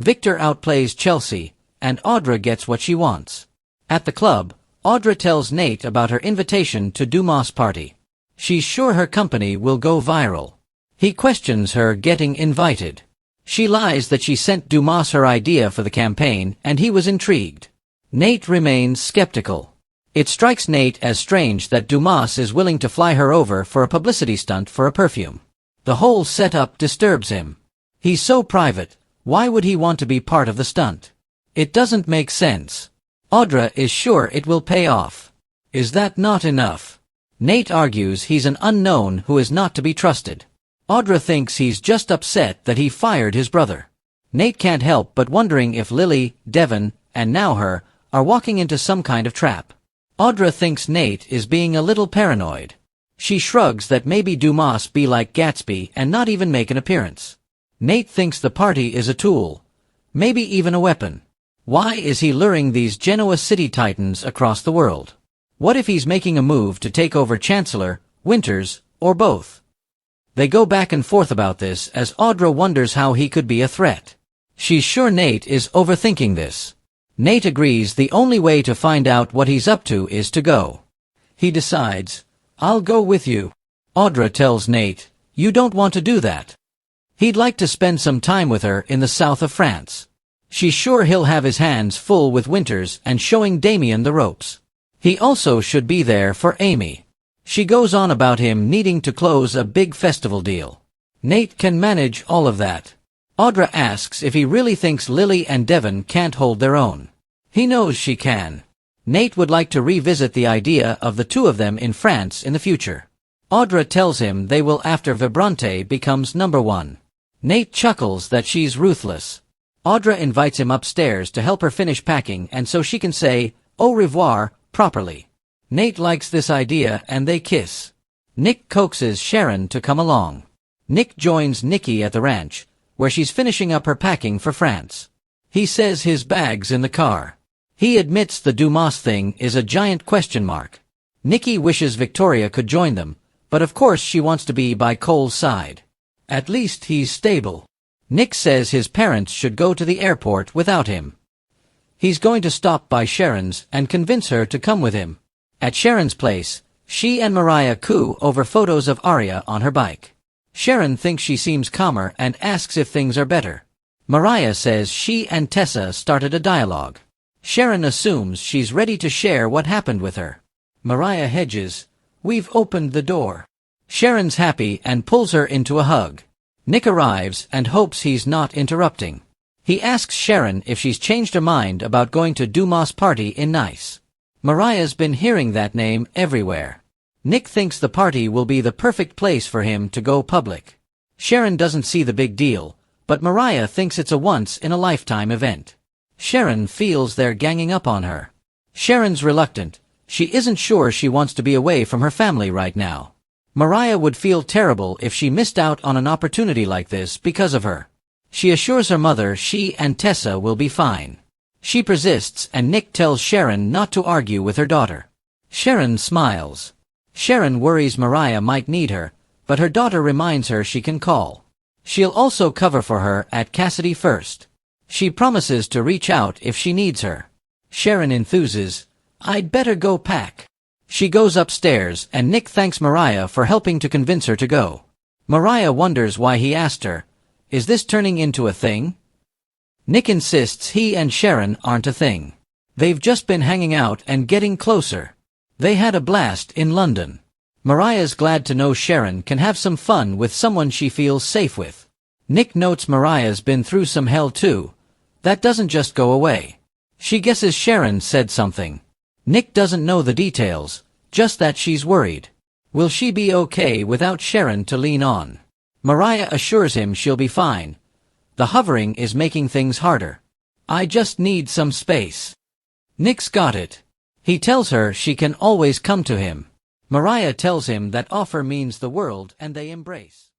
Victor outplays Chelsea, and Audra gets what she wants. At the club, Audra tells Nate about her invitation to Dumas' party. She's sure her company will go viral. He questions her getting invited. She lies that she sent Dumas her idea for the campaign, and he was intrigued. Nate remains skeptical. It strikes Nate as strange that Dumas is willing to fly her over for a publicity stunt for a perfume. The whole setup disturbs him. He's so private, why would he want to be part of the stunt? It doesn't make sense. Audra is sure it will pay off. Is that not enough? Nate argues he's an unknown who is not to be trusted. Audra thinks he's just upset that he fired his brother. Nate can't help but wondering if Lily, Devon, and now her, are walking into some kind of trap. Audra thinks Nate is being a little paranoid. She shrugs that maybe Dumas be like Gatsby and not even make an appearance. Nate thinks the party is a tool, maybe even a weapon. Why is he luring these Genoa City titans across the world? What if he's making a move to take over Chancellor, Winters, or both? They go back and forth about this as Audra wonders how he could be a threat. She's sure Nate is overthinking this. Nate agrees the only way to find out what he's up to is to go. He decides, I'll go with you. Audra tells Nate, you don't want to do that. He'd like to spend some time with her in the south of France. She's sure he'll have his hands full with Winters and showing Damien the ropes. He also should be there for Amy. She goes on about him needing to close a big festival deal. Nate can manage all of that. Audra asks if he really thinks Lily and Devon can't hold their own. He knows she can. Nate would like to revisit the idea of the two of them in France in the future. Audra tells him they will after Vibrante becomes #1. Nate chuckles that she's ruthless. Audra invites him upstairs to help her finish packing and so she can say au revoir properly. Nate likes this idea and they kiss. Nick coaxes Sharon to come along. Nick joins Nikki at the ranch, where she's finishing up her packing for France. He says his bag's in the car. He admits the Dumas thing is a giant question mark. Nikki wishes Victoria could join them, but of course she wants to be by Cole's side. At least he's stable. Nick says his parents should go to the airport without him. He's going to stop by Sharon's and convince her to come with him. At Sharon's place, she and Mariah coo over photos of Arya on her bike. Sharon thinks she seems calmer and asks if things are better. Mariah says she and Tessa started a dialogue. Sharon assumes she's ready to share what happened with her. Mariah hedges, we've opened the door. Sharon's happy and pulls her into a hug. Nick arrives and hopes he's not interrupting. He asks Sharon if she's changed her mind about going to Dumas' party in Nice. Mariah's been hearing that name everywhere. Nick thinks the party will be the perfect place for him to go public. Sharon doesn't see the big deal, but Mariah thinks it's a once-in-a-lifetime event. Sharon feels they're ganging up on her. Sharon's reluctant. She isn't sure she wants to be away from her family right now. Mariah would feel terrible if she missed out on an opportunity like this because of her. She assures her mother she and Tessa will be fine. She persists and Nick tells Sharon not to argue with her daughter. Sharon smiles. Sharon worries Mariah might need her, but her daughter reminds her she can call. She'll also cover for her at Cassidy first. She promises to reach out if she needs her. Sharon enthuses, I'd better go pack. She goes upstairs and Nick thanks Mariah for helping to convince her to go. Mariah wonders why he asked her. Is this turning into a thing? Nick insists he and Sharon aren't a thing. They've just been hanging out and getting closer. They had a blast in London. Mariah's glad to know Sharon can have some fun with someone she feels safe with. Nick notes Mariah's been through some hell too. That doesn't just go away. She guesses Sharon said something. Nick doesn't know the details, just that she's worried. Will she be okay without Sharon to lean on? Mariah assures him she'll be fine. The hovering is making things harder. I just need some space. Nick's got it. He tells her she can always come to him. Mariah tells him that offer means the world and they embrace.